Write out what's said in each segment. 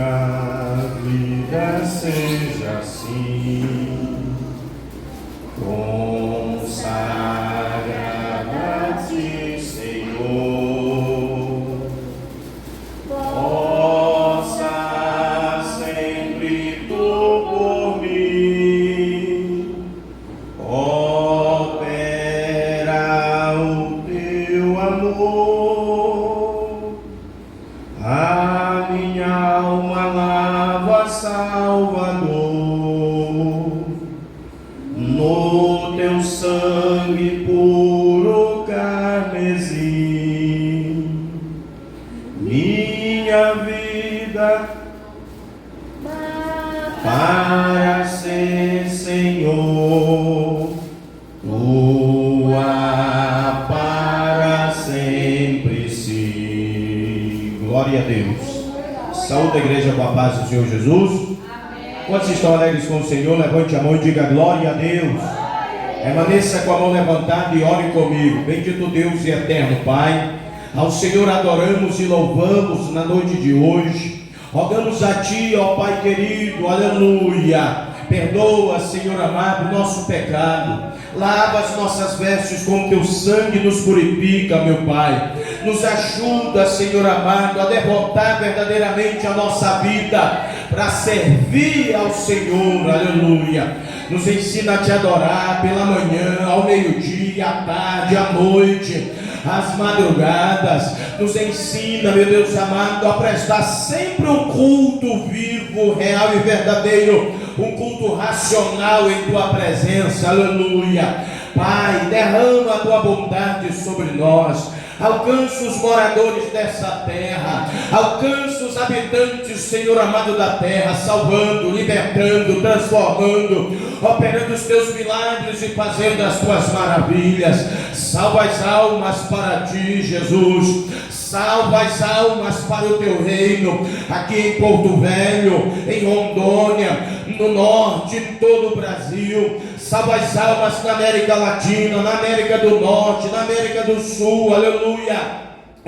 minha vida seja assim, consagrada-te, Senhor, possa sempre tu por mim operar o teu amor. A minha alma lava, Salvador, no teu sangue puro carmesim. Minha vida para ser, Senhor, tua para sempre sim. Glória a Deus. Saúde a igreja com a paz do Senhor Jesus. Amém. Quantos estão alegres com o Senhor, levante a mão e diga glória a Deus. Permaneça com a mão levantada e ore comigo. Bendito Deus e eterno Pai, ao Senhor adoramos e louvamos na noite de hoje. Rogamos a Ti, ó Pai querido, aleluia. Perdoa, Senhor amado, nosso pecado. Lava as nossas vestes com Teu sangue, nos purifica, meu Pai. Nos ajuda, Senhor amado, a devotar verdadeiramente a nossa vida para servir ao Senhor, aleluia. Nos ensina a Te adorar pela manhã, ao meio-dia, à tarde, à noite, às madrugadas. Nos ensina, meu Deus amado, a prestar sempre um culto vivo, real e verdadeiro, um culto racional em Tua presença, aleluia. Pai, derrama a Tua bondade sobre nós. Alcança os moradores dessa terra, alcança os habitantes, Senhor amado, da terra, salvando, libertando, transformando, operando os Teus milagres e fazendo as Tuas maravilhas. Salva as almas para Ti, Jesus. Salva as almas para o Teu reino, aqui em Porto Velho, em Rondônia, no norte, em todo o Brasil. Salva as almas na América Latina, na América do Norte, na América do Sul, aleluia.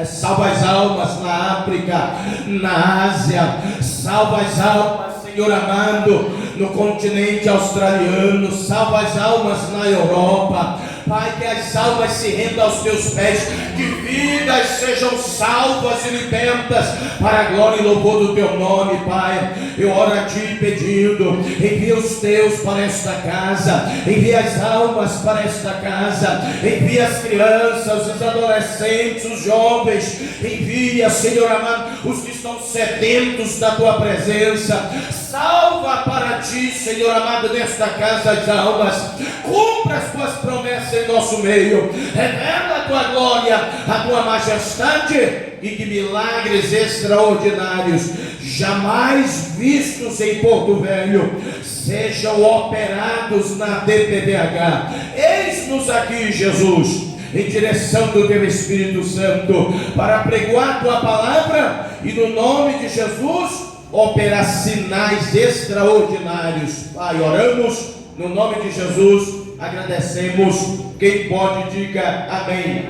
Salva as almas na África, na Ásia. Salva as almas, Senhor amado, no continente australiano. Salva as almas na Europa. Pai, que as almas se rendam aos Teus pés, que vidas sejam salvas e libertas para a glória e louvor do Teu nome, Pai. Eu oro a Ti pedindo, envia os Teus para esta casa, envia as almas para esta casa, envia as crianças, os adolescentes, os jovens, envia, Senhor amado, os que estão sedentos da Tua presença. Salva para Ti, Senhor amado, nesta casa as almas. Cumpra as Tuas promessas em nosso meio. Revela a Tua glória, a Tua majestade, e que milagres extraordinários, jamais vistos em Porto Velho, sejam operados na DPVH. Eis-nos aqui, Jesus, em direção do Teu Espírito Santo, para pregoar a Tua palavra e, no nome de Jesus, operar sinais extraordinários. Pai, oramos no nome de Jesus, agradecemos. Quem pode, diga amém.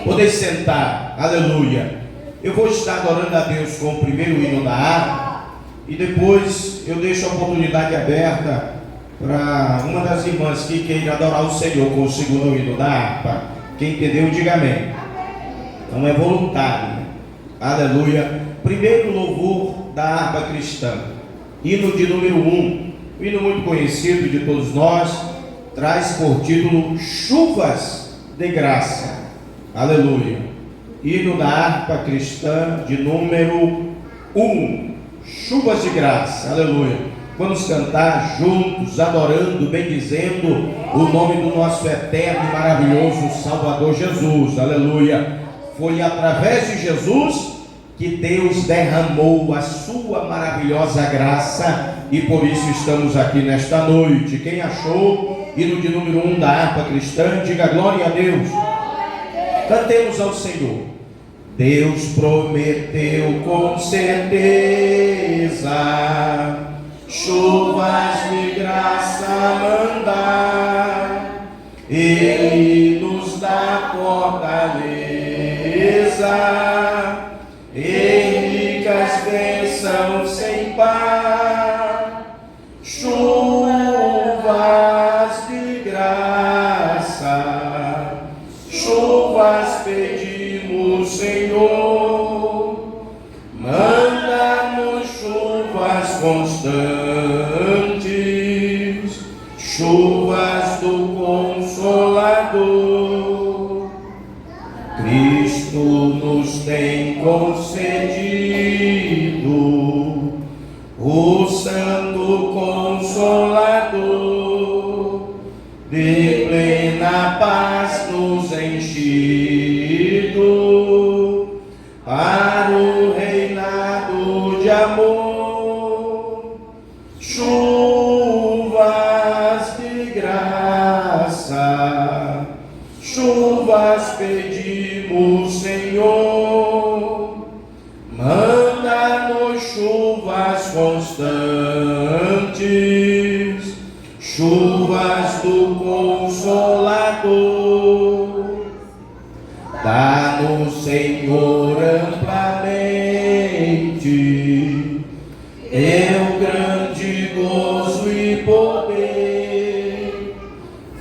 Podeis sentar, aleluia. Eu vou estar adorando a Deus com o primeiro hino da harpa, e depois eu deixo a oportunidade aberta para uma das irmãs que queira adorar o Senhor com o segundo hino da harpa. Quem entendeu, diga amém. Então é voluntário, aleluia. Primeiro louvor da harpa cristã, hino de número 1, hino muito conhecido de todos nós, traz por título Chuvas de Graça, aleluia. Hino da harpa cristã de número 1, Chuvas de Graça, aleluia. Vamos cantar juntos, adorando, bendizendo o nome do nosso eterno e maravilhoso Salvador Jesus, aleluia. Foi através de Jesus que Deus derramou a sua maravilhosa graça, e por isso estamos aqui nesta noite. Quem achou hino de número 1 da harpa cristã, diga glória a Deus. Cantemos ao Senhor. Deus prometeu com certeza chuvas de graça mandar, Ele nos dá fortaleza, em ricas bênçãos bênção sem par, chuvas de graça, chuvas pedimos, Senhor, manda-nos chuvas constantes, chuvas do Consolador. Cristo nos tem concedido o Santo Consolador, de plena paz nos enchido para o reinado de amor. Chuvas de graça, chuvas pedimos, Senhor, manda-nos chuvas constantes, chuvas do Consolador. Dá-nos, Senhor, amplamente teu grande gozo e poder,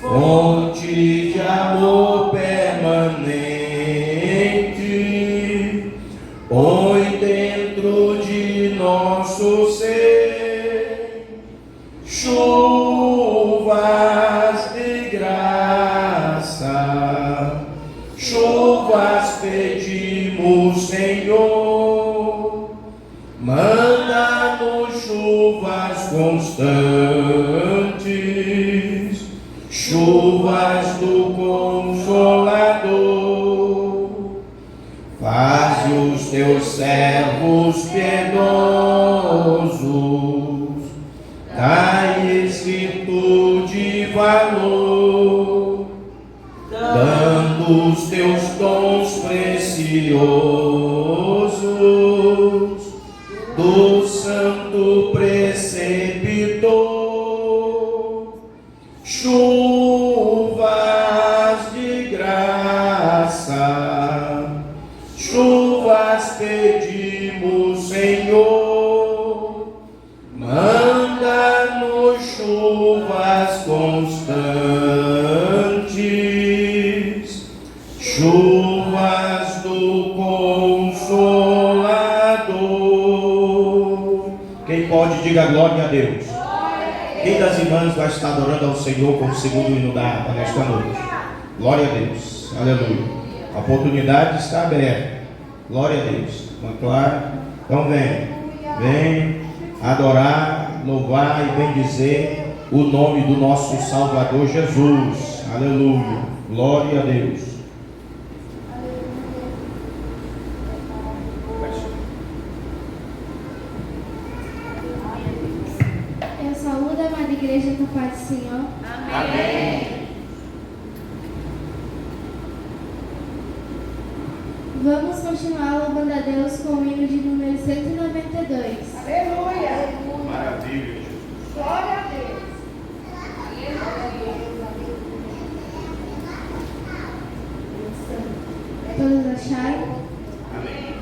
fonte de amor permanente, põe dentro de nosso ser chuvas de graça, chuvas pedimos, Senhor, manda-nos chuvas constantes, chuvas do Consolador. Faze os teus servos piedosos dai-lhes virtude e valor, dando os teus dons preciosos do santo preceptor. Chuvas de graça, chuvas pedimos, Senhor, manda-nos chuvas constantes, chuvas do Consolador. Quem pode, diga glória a Deus. Quem das irmãs vai estar adorando ao Senhor com o segundo hino nesta noite? Glória a Deus, aleluia. A oportunidade está aberta. Glória a Deus. Claro. Então vem adorar, louvar e bendizer o nome do nosso Salvador Jesus. Aleluia. Glória a Deus. Eu saúdo a amada igreja com a paz do Senhor. Amém. Vamos continuar louvando a Deus com o hino de número 192. Aleluia. Maravilha, Jesus. Glória a Deus. Todos acharam? Amém.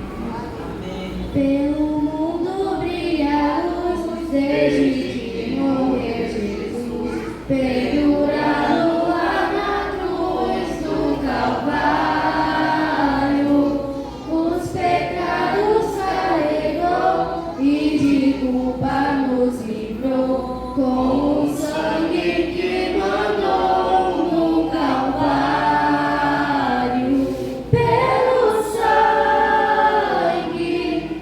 Pelo mundo brilha a luz, desde que morreu Jesus, pendurado lá na cruz do Calvário, os pecados carregou e de culpa nos livrou, com o sangue que mandou no Calvário. Pelo sangue,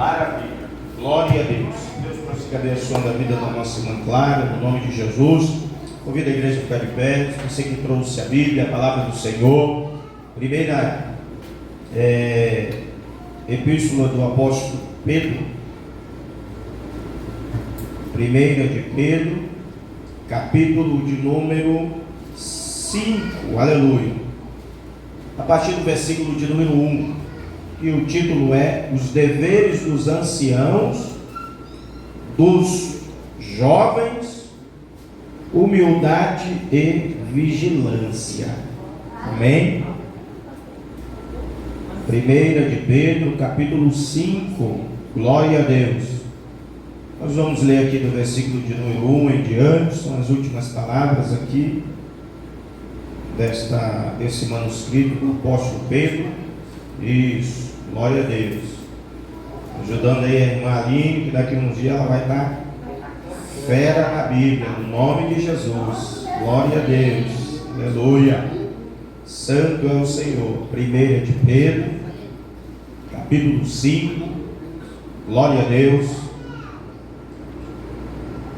Maravilha. Glória a Deus. Deus prossiga abençoando a vida da nossa irmã Clara, no nome de Jesus. Convido a igreja a ficar de pé. Você que trouxe a Bíblia, a palavra do Senhor. Primeira epístola do apóstolo Pedro. Primeira de Pedro, capítulo de número 5. Aleluia. A partir do versículo de número 1. E o título é Os deveres dos anciãos, dos jovens, humildade e vigilância. Amém? Primeira de Pedro, capítulo 5. Glória a Deus. Nós vamos ler aqui do versículo de número 1 em diante. São as últimas palavras aqui desse manuscrito do apóstolo Pedro. Isso, glória a Deus. Ajudando aí a irmã Aline, que daqui a uns dias ela vai estar fera na Bíblia, no nome de Jesus. Glória a Deus, aleluia. Santo é o Senhor. Primeira de Pedro, capítulo 5, glória a Deus,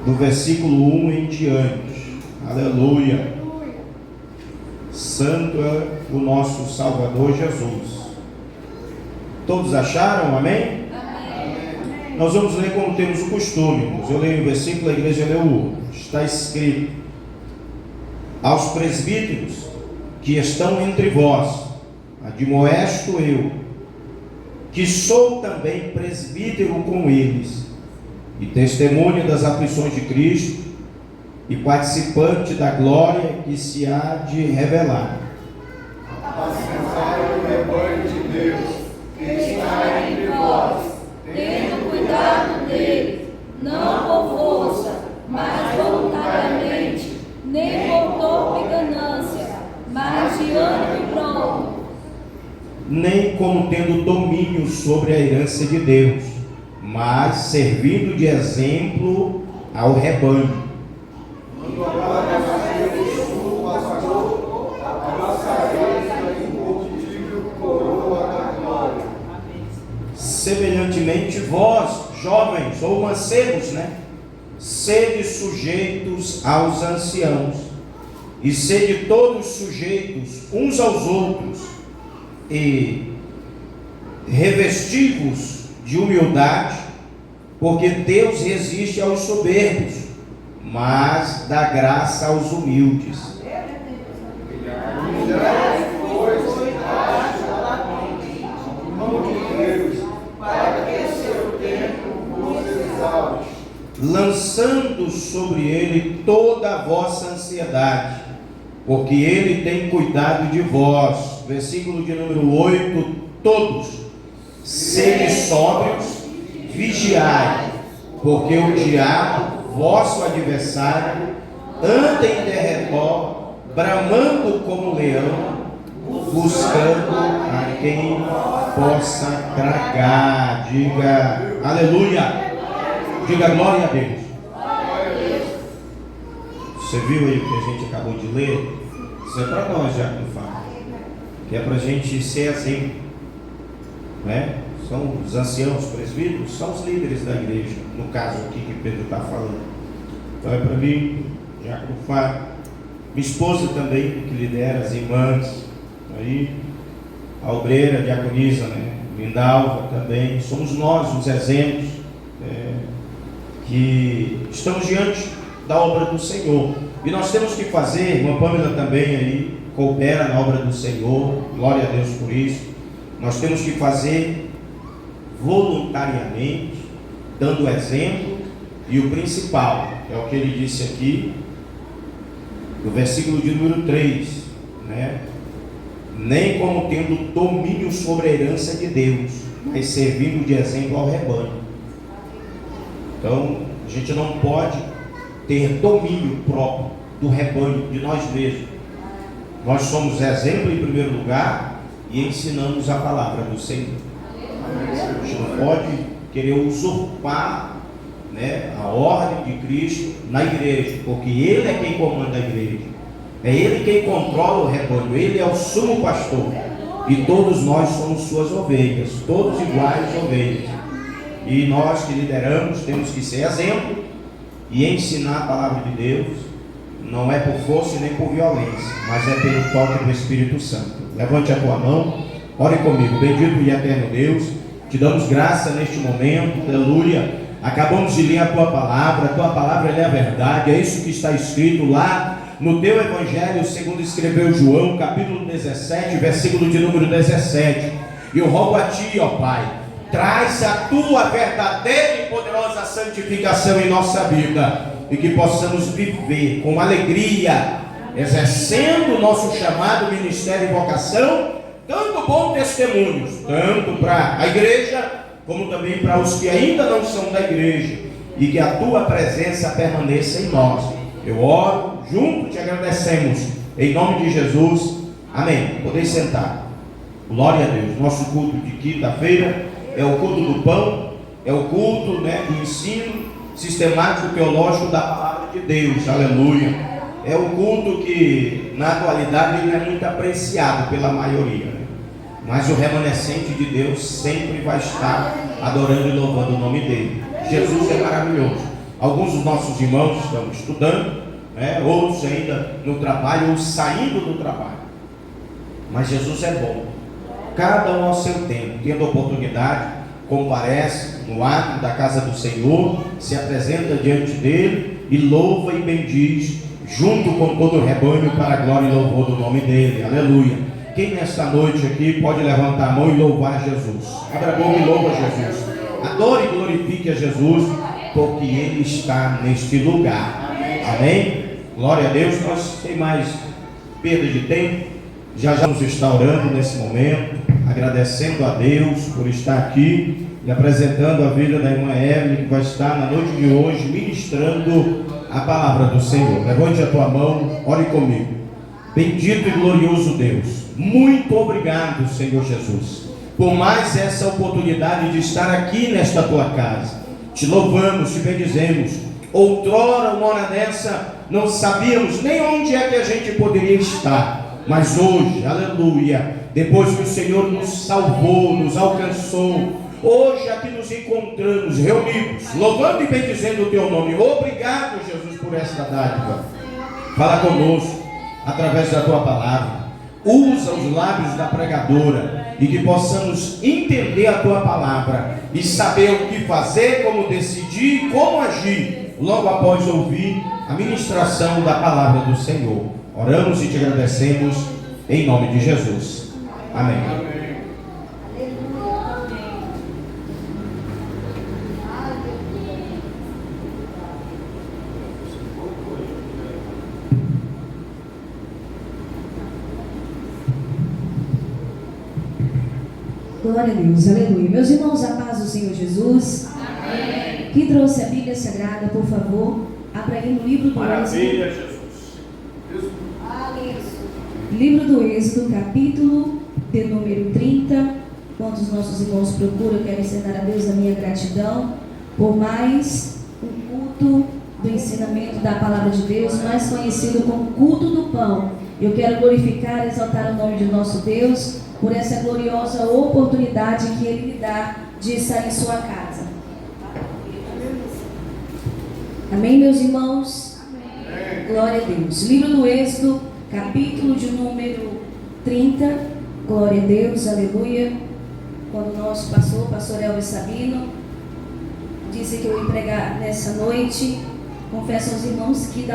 do versículo 1 em diante. Aleluia. Santo é o nosso Salvador Jesus. Todos acharam? Amém? Amém. Nós vamos ler como temos o costume. Eu leio o versículo, a igreja lê o outro. Está escrito: aos presbíteros que estão entre vós, admoesto eu, que sou também presbítero com eles, e testemunha das aflições de Cristo, e participante da glória que se há de revelar. Apacentai o rebanho de Deus, que está entre vós, tendo cuidado dele, não por força, mas voluntariamente, nem por dor e ganância, mas de ânimo pronto. Nem como tendo domínio sobre a herança de Deus, mas servindo de exemplo ao rebanho. Semelhantemente vós, jovens ou mancebos, sede sujeitos aos anciãos, e sede todos sujeitos uns aos outros, e revestivos de humildade, porque Deus resiste aos soberbos, mas dá graça aos humildes. Lançando sobre ele toda a vossa ansiedade, porque ele tem cuidado de vós. Versículo de número 8. Todos sede sóbrios, vigiai, porque o diabo, vosso adversário, anda em derredor, bramando como leão, buscando a quem possa tragar. Diga aleluia. Diga glória a Deus. Você viu aí o que a gente acabou de ler? Isso é para nós, já que eu falo. Que é para a gente ser assim, São os anciãos, presbíteros, são os líderes da igreja, no caso aqui que Pedro está falando. Então é para mim, já que eu falo. Minha esposa também, que lidera as irmãs, aí, a obreira, a diaconisa, Lindalva também. Somos nós os exemplos. Que estamos diante da obra do Senhor, e nós temos que fazer. Irmã Pâmela também aí coopera na obra do Senhor, glória a Deus por isso. Nós temos que fazer voluntariamente, dando exemplo, e o principal é o que ele disse aqui no versículo de número 3, nem como tendo domínio sobre a herança de Deus, mas servindo de exemplo ao rebanho. Então, a gente não pode ter domínio próprio do rebanho, de nós mesmos. Nós somos exemplo em primeiro lugar e ensinamos a palavra do Senhor. A gente não pode querer usurpar a ordem de Cristo na igreja, porque Ele é quem comanda a igreja. É Ele quem controla o rebanho. Ele é o sumo pastor. E todos nós somos suas ovelhas, todos iguais ovelhas. E nós que lideramos temos que ser exemplo e ensinar a palavra de Deus. Não é por força e nem por violência, mas é pelo toque do Espírito Santo. Levante a tua mão, ore comigo. Bendito e eterno Deus, te damos graça neste momento, aleluia. Acabamos de ler a tua palavra ela é a verdade, é isso que está escrito lá no teu Evangelho, segundo escreveu João, capítulo 17, versículo de número 17. E eu rogo a ti, ó Pai, traz a tua verdadeira e poderosa santificação em nossa vida, e que possamos viver com alegria, exercendo o nosso chamado, ministério e vocação, dando bons testemunhos, tanto para a igreja, como também para os que ainda não são da igreja, e que a tua presença permaneça em nós. Eu oro, junto te agradecemos, em nome de Jesus, amém. Podeis sentar. Glória a Deus. Nosso culto de quinta-feira é o culto do pão, é o culto, do ensino sistemático teológico da palavra de Deus, aleluia. É o culto que na atualidade ele não é muito apreciado pela maioria, mas o remanescente de Deus sempre vai estar adorando e louvando o nome dele. Jesus é maravilhoso. Alguns dos nossos irmãos estão estudando, outros ainda no trabalho ou saindo do trabalho, mas Jesus é bom. Cada um ao seu tempo, tendo oportunidade, comparece no ato da casa do Senhor, se apresenta diante dele e louva e bendiz, junto com todo o rebanho, para a glória e louvor do nome dele, aleluia. Quem nesta noite aqui pode levantar a mão e louvar Jesus? Abra a boca e louva Jesus. Adore e glorifique a Jesus, porque ele está neste lugar, amém? Glória a Deus. Nós sem mais perda de tempo, já vamos estar orando nesse momento, agradecendo a Deus por estar aqui e apresentando a vida da irmã Evelyn, que vai estar na noite de hoje ministrando a palavra do Senhor. Levante a tua mão, ore comigo. Bendito e glorioso Deus, muito obrigado, Senhor Jesus, por mais essa oportunidade de estar aqui nesta tua casa. Te louvamos, te bendizemos. Outrora, uma hora dessa, não sabíamos nem onde é que a gente poderia estar, mas hoje, aleluia, depois que o Senhor nos salvou, nos alcançou, hoje aqui nos encontramos, reunidos, louvando e bendizendo o teu nome. Obrigado, Jesus, por esta dádiva. Fala conosco através da tua palavra. Usa os lábios da pregadora e que possamos entender a tua palavra e saber o que fazer, como decidir, como agir logo após ouvir a ministração da palavra do Senhor. Oramos e te agradecemos em nome de Jesus. Amém. Glória a Deus, aleluia. Meus irmãos, a paz do Senhor Jesus. Amém. Quem trouxe a Bíblia Sagrada, por favor, abra aí no livro do Maravilha, Êxodo. Jesus. Livro do Êxodo, capítulo de número 30. Quando os nossos irmãos procuram, eu quero ensinar a Deus a minha gratidão por mais um culto do ensinamento da palavra de Deus, mais conhecido como culto do pão. Eu quero glorificar e exaltar o nome de nosso Deus por essa gloriosa oportunidade que Ele lhe dá de estar em sua casa. Amém, meus irmãos? Amém. Glória a Deus. Livro do Êxodo, capítulo de número 30. Glória a Deus, aleluia. Quando o nosso pastor Elvis Sabino, disse que eu ia pregar nessa noite, confesso aos irmãos que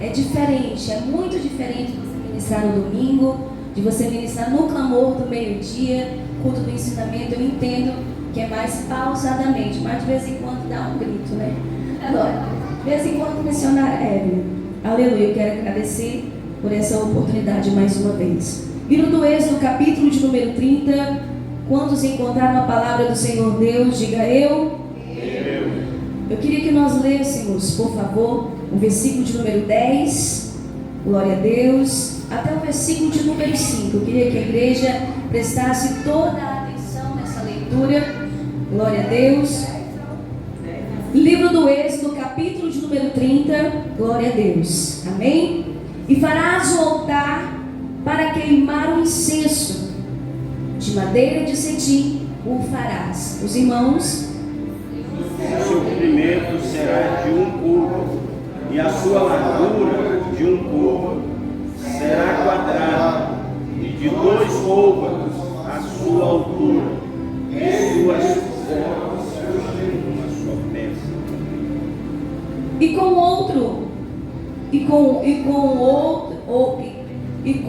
é diferente, é muito diferente de você ministrar no domingo, de você ministrar no clamor do meio-dia, culto do ensinamento. Eu entendo que é mais pausadamente, mas de vez em quando dá um grito, né? Agora, de vez em quando missionária Evelyn, aleluia, eu quero agradecer por essa oportunidade mais uma vez. Livro do Êxodo, capítulo de número 30. Quantos encontraram a palavra do Senhor Deus, diga eu. Eu queria que nós lêssemos, por favor, o versículo de número 10, glória a Deus, até o versículo de número 5. Eu queria que a igreja prestasse toda a atenção nessa leitura, glória a Deus. Livro do Êxodo, capítulo de número 30, glória a Deus, amém? E farás o altar para queimar o incenso, de madeira de cetim o farás. Os irmãos seu comprimento será de um côvado, e a sua largura de um côvado. Será quadrado, e de 2 côvados a sua altura, e suas formas uma sua peça. E com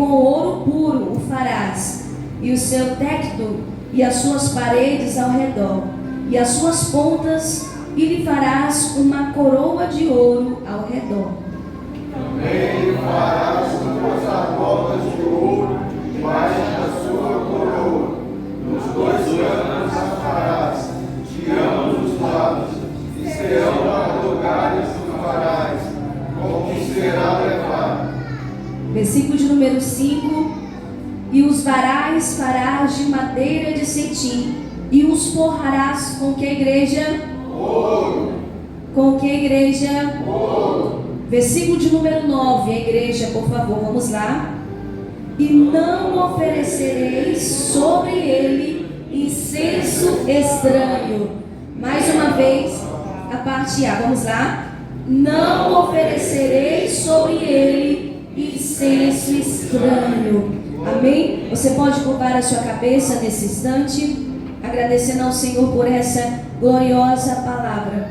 ouro puro o farás, e o seu teto e as suas paredes ao redor, e as suas pontas, e lhe farás uma coroa de ouro ao redor. Também farás 2 argolas de ouro debaixo da sua coroa. Nos 2 ângulos a farás, de ambos os lados, e serão para lugares do farás, como será levado. Versículo de número 5. E os varais farás de madeira de cetim, e os forrarás com que, igreja? Ouro. Com que, igreja? Ouro. Versículo de número 9, a igreja, por favor, vamos lá. E não oferecereis sobre ele incenso estranho. Mais uma vez, a parte A, vamos lá. Não oferecereis sobre ele incenso estranho. Amém? Você pode curvar a sua cabeça nesse instante, agradecendo ao Senhor por essa gloriosa palavra.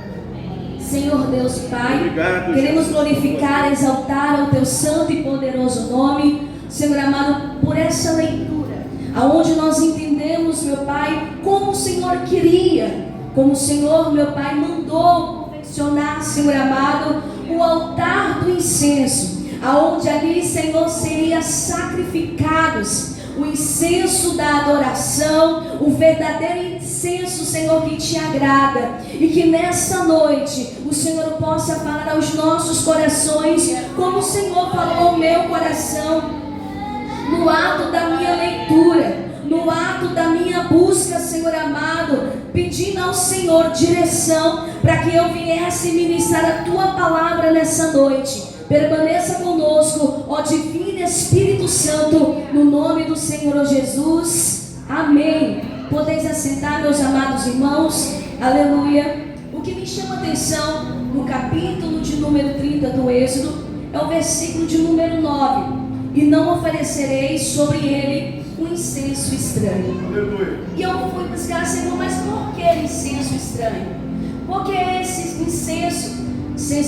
Senhor Deus Pai, Obrigado, queremos Jesus. glorificar, exaltar o Teu santo e poderoso nome, Senhor amado, por essa leitura, aonde nós entendemos, meu Pai, como o Senhor queria, como o Senhor, meu Pai, mandou confeccionar, Senhor amado, o altar do incenso, aonde ali, Senhor, seria sacrificados o incenso da adoração, o verdadeiro incenso, Senhor, que te agrada, e que nessa noite o Senhor possa falar aos nossos corações, como o Senhor falou ao meu coração, no ato da minha leitura, no ato da minha busca, Senhor amado, pedindo ao Senhor direção, para que eu viesse ministrar a Tua palavra nessa noite. Permaneça conosco, ó Divino Espírito Santo, no nome do Senhor Jesus. Amém. Podeis assentar, meus amados irmãos. Aleluia. O que me chama a atenção no capítulo de número 30 do Êxodo é o versículo de número 9. E não oferecereis sobre ele um incenso estranho. Aleluia. E eu fui buscar, Senhor, mas por que incenso estranho? Porque esse incenso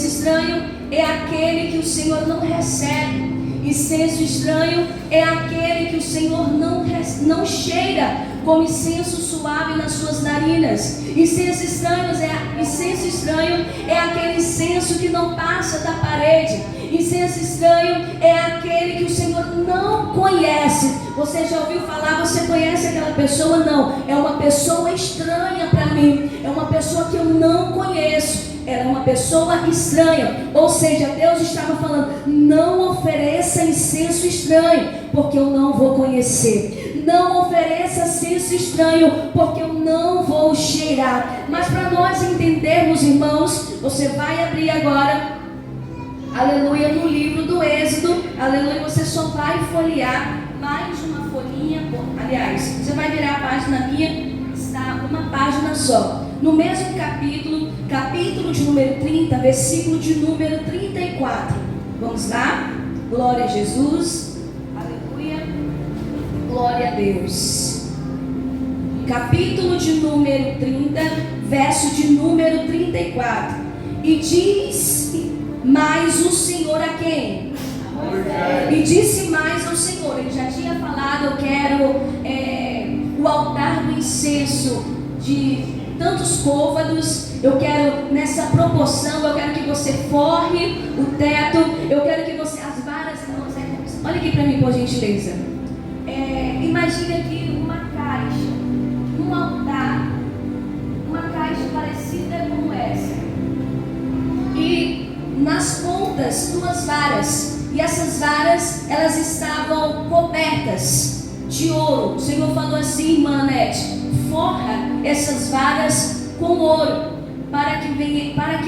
estranho é aquele que o Senhor não recebe. Incenso estranho é aquele que o Senhor não cheira como incenso suave nas suas narinas. Incenso estranho é aquele incenso que não passa da parede. Incenso estranho é aquele que o Senhor não conhece. Você já ouviu falar, você conhece aquela pessoa? Não, é uma pessoa estranha para mim, é uma pessoa que eu não conheço. Era uma pessoa estranha, ou seja, Deus estava falando: não ofereça incenso estranho, porque eu não vou conhecer. Não ofereça incenso estranho, porque eu não vou cheirar. Mas para nós entendermos, irmãos, você vai abrir agora, aleluia, no livro do Êxodo, aleluia, você só vai folhear mais uma folhinha, aliás, você vai virar a página minha, está uma página só. No mesmo capítulo de número 30, versículo de número 34. Vamos lá? Glória a Jesus. Aleluia. Glória a Deus. Capítulo de número 30, verso de número 34. E diz mais o Senhor a quem? E disse mais ao Senhor. Ele já tinha falado: eu quero o altar do incenso de tantos côvados, eu quero nessa proporção, eu quero que você forre o teto, eu quero que você, as varas, irmãos, olha aqui para mim, por gentileza. Imagine aqui uma caixa, um altar, uma caixa parecida como essa, e nas pontas 2 varas, e essas varas, elas estavam cobertas de ouro. O Senhor falou assim, irmã Anete: forra essas varas com ouro, para que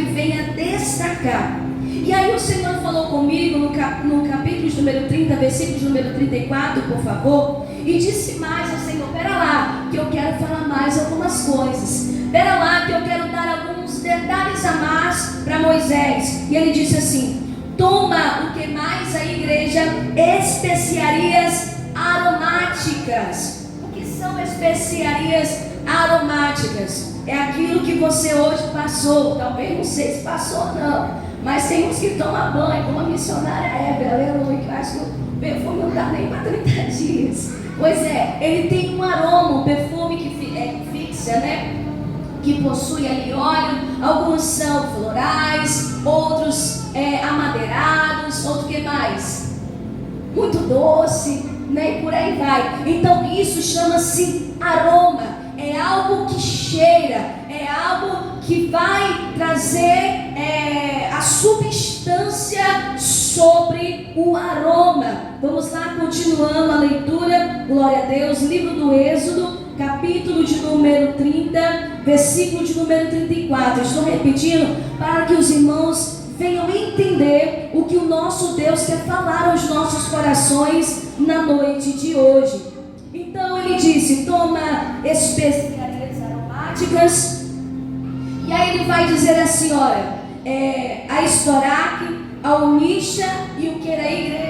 venha destacar. E aí o Senhor falou comigo no capítulo de número 30, versículo de número 34, por favor, e disse mais ao Senhor: pera lá, que eu quero falar mais algumas coisas, pera lá, que eu quero dar alguns detalhes Moisés e ele disse assim: toma o que mais a igreja? Especiarias aromáticas. O que são especiarias aromáticas? É aquilo que você hoje passou, talvez não sei se passou ou não, mas tem uns que tomam banho, como a missionária Hebe, aleluia, que eu acho que o perfume não dá nem para 30 dias. Pois é, ele tem um aroma, um perfume que fixa, né? Que possui ali óleo, alguns são florais, outros amadeirados, outro que mais? Muito doce, né? E por aí vai. Então isso chama-se aroma, é algo que cheira, é algo que vai trazer a substância sobre o aroma. Vamos lá, continuando a leitura, glória a Deus, livro do Êxodo, capítulo de número 30, versículo de número 34. Estou repetindo para que os irmãos venham entender o que o nosso Deus quer falar aos nossos corações na noite de hoje. Então ele disse: toma especiarias aromáticas. E aí ele vai dizer assim, olha, a estoraque, a onixa e o que era a igreja?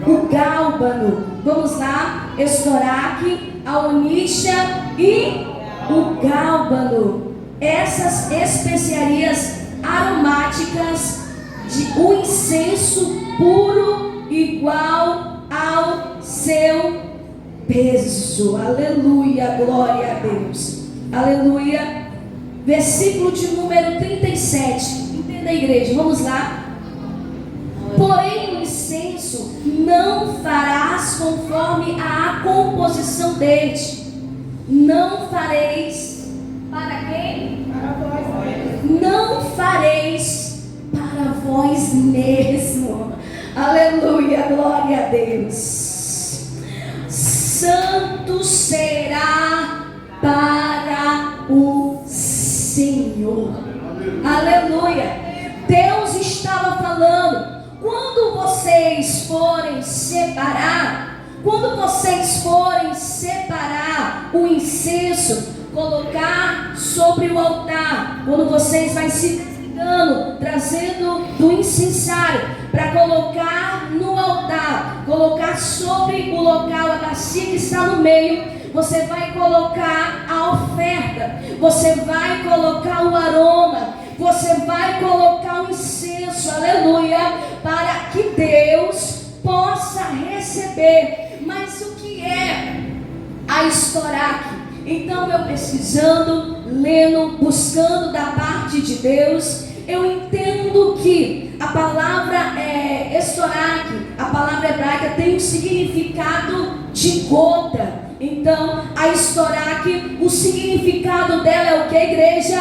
O gálbano. Vamos lá, estoraque, a onixa e o gálbano. Essas especiarias aromáticas de um incenso puro igual ao seu peso. Aleluia, glória a Deus. Aleluia. Versículo de número 37. Entenda, igreja, vamos lá. Porém o incenso não farás conforme a composição deste. Não fareis para quem? Para vós mesmos. Não fareis para vós mesmo. Aleluia, glória a Deus. Santo será para o Senhor. Aleluia. Deus estava falando: quando vocês forem separar, o incenso, colocar sobre o altar, quando vocês vai se desligando, trazendo do incensário para colocar no altar, colocar sobre o local, a bacia que está no meio, você vai colocar a oferta, você vai colocar o aroma, você vai colocar o incenso, aleluia, para que Deus possa receber. Mas o que é a estoraque? Então eu pesquisando, lendo, buscando da parte de Deus, eu entendo que a palavra estoraque, a palavra hebraica, tem um significado de gota. Então a estoraque, o significado dela é o que, igreja?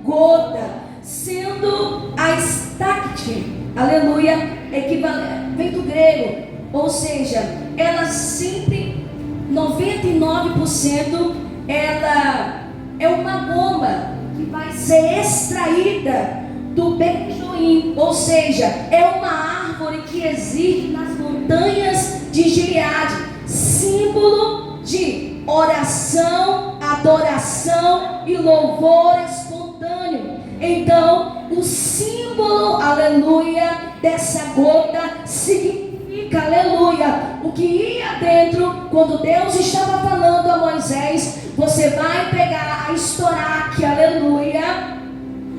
Gota. Sendo a estácte, aleluia, vem do grego, ou seja, ela sempre, 99%, ela é uma goma que vai ser extraída do benjoim, ou seja, é uma árvore que existe nas montanhas de Gileade, símbolo de oração, adoração e louvor espontâneo. Então, o símbolo, aleluia, dessa gota significa, aleluia, o que ia dentro. Quando Deus estava falando a Moisés: você vai pegar a estoraque, aleluia,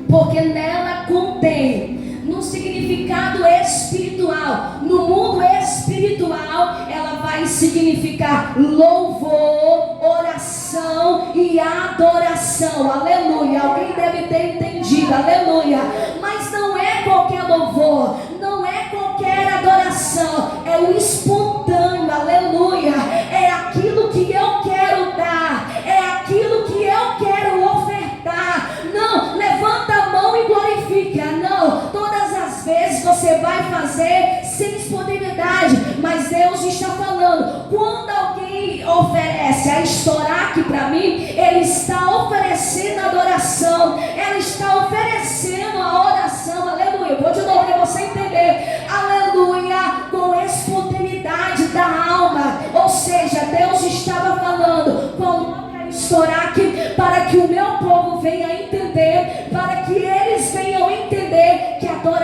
porque nela contém, no significado espiritual, no mundo espiritual, ela vai significar louvor, oração e adoração, aleluia. Alguém deve ter entendido, aleluia. Mas não é qualquer louvor, não é qualquer adoração, é o espontâneo, aleluia. É aquilo que eu quero dar, é aquilo que eu quero ofertar. Não, levanta a mão e glorifica, não. Todas as vezes você vai fazer sem espontaneidade, mas Deus está falando: quando alguém oferece a estoraque para mim, ele está oferecendo adoração, ela está oferecendo a oração, aleluia. Vou de novo para você entender, aleluia, com espontaneidade da alma. Ou seja, Deus estava falando: coloque a estoraque para que o meu povo venha entender, para que eles venham entender que a adoração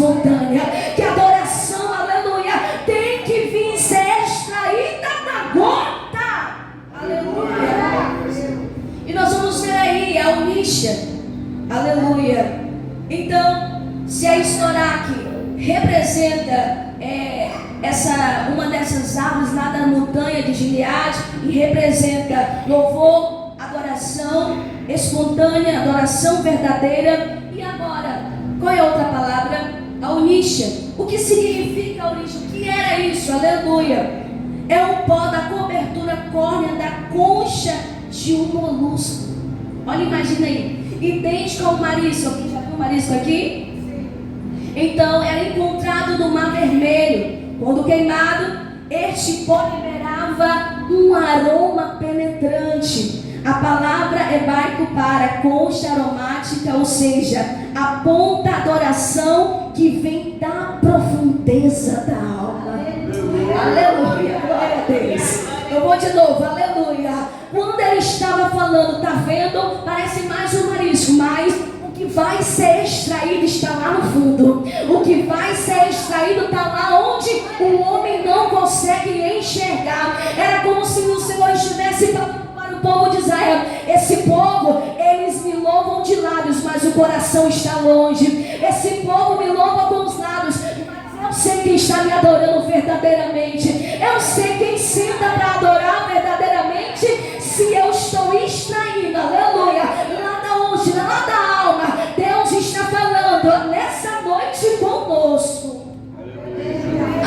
espontânea, que a adoração, aleluia, tem que vir ser extraída da gota. Aleluia. E nós vamos ver aí a uníssia. Aleluia. Então, se a Estoraque representa uma dessas árvores lá da montanha de Gileade, e representa louvor, adoração espontânea, adoração verdadeira. E agora, qual é a outra palavra? A uníssia. O que significa a uníssia? O que era isso? Aleluia. É o pó da cobertura córnea da concha de um molusco. Olha, imagina aí, idêntico ao marisco. Alguém já viu o marisco aqui? Então, era encontrado no Mar Vermelho. Quando queimado, este pó liberava um aroma penetrante. A palavra hebraico para concha aromática, ou seja, aponta a adoração que vem da profundeza da alma. Aleluia, glória a Deus. Eu vou de novo, aleluia. Quando ele estava falando, tá vendo? Parece mais um marisco, mas o que vai ser extraído está lá no fundo. O que vai ser extraído está lá onde o homem não consegue enxergar. Era como se o Senhor estivesse falando para o povo de Israel: esse povo, eles me louvam de lábios, mas o coração está longe. Esse povo me louva com os lábios, mas eu sei quem está me adorando verdadeiramente. Eu sei quem senta para adorar verdadeiramente, se eu estou extraindo, aleluia, lá da onde, lá da alma. Deus está falando nessa noite conosco.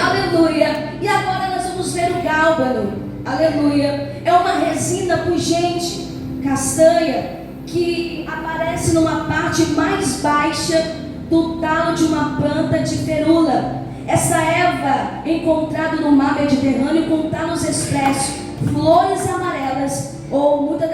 Aleluia. E agora nós vamos ver o gálbano. Aleluia. É uma resina pungente, castanha, que aparece numa parte mais baixa do talo de uma planta de ferula. Essa erva encontrada no mar Mediterrâneo com talos expressos, flores amarelas, ou muitas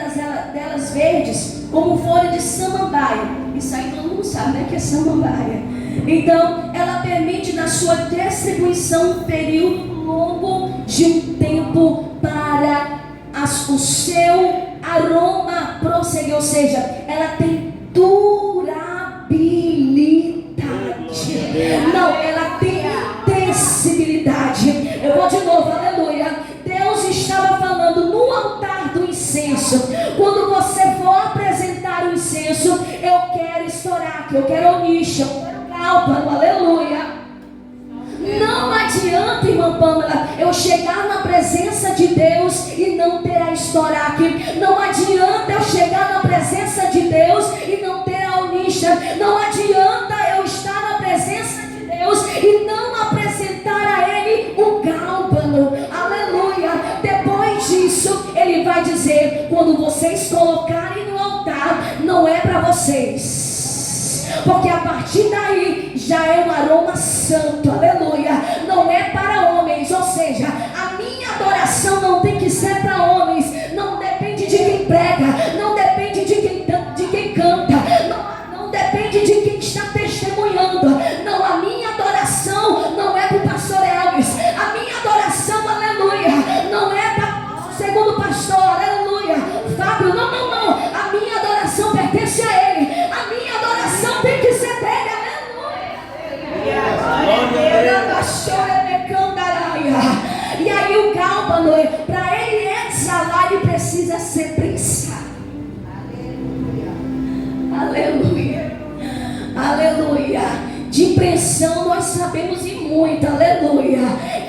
delas verdes, como folha de samambaia. Isso aí todo mundo sabe, né, que é samambaia. Então, ela permite na sua distribuição um período longo de um tempo para o seu aroma prosseguir, ou seja, ela tem durabilidade. Não, ela tem intensibilidade. Eu vou de novo, aleluia. Deus estava falando no altar do incenso. Quando você for apresentar o incenso, eu quero Estoraque, eu quero uníssia, eu quero gálbano, aleluia. Não adianta, irmã Pâmela, eu chegar na presença de Deus e não ter a Estoraque. Não adianta eu chegar na presença de Deus e não ter a uníssia. Não adianta eu estar na presença de Deus e não apresentar a Ele o gálbano. Aleluia. Depois disso, Ele vai dizer: quando vocês colocarem no altar, não é para vocês, porque a partir daí já é um aroma santo, aleluia. Não é para homens, ou seja, a minha adoração não tem que ser para homens. Não depende de quem prega, não depende de quem canta, não depende de quem está testemunhando. Não, a minha adoração não é para o pastor Elvis. A minha adoração, aleluia, não é para o segundo pastor, aleluia, Fábio, não. A minha adoração pertence a ele. A minha adoração tem que ser dele, aleluia. E aí o gálbano, para ele exalar, ele precisa ser prensado. Aleluia. De pressão nós sabemos e muito, aleluia.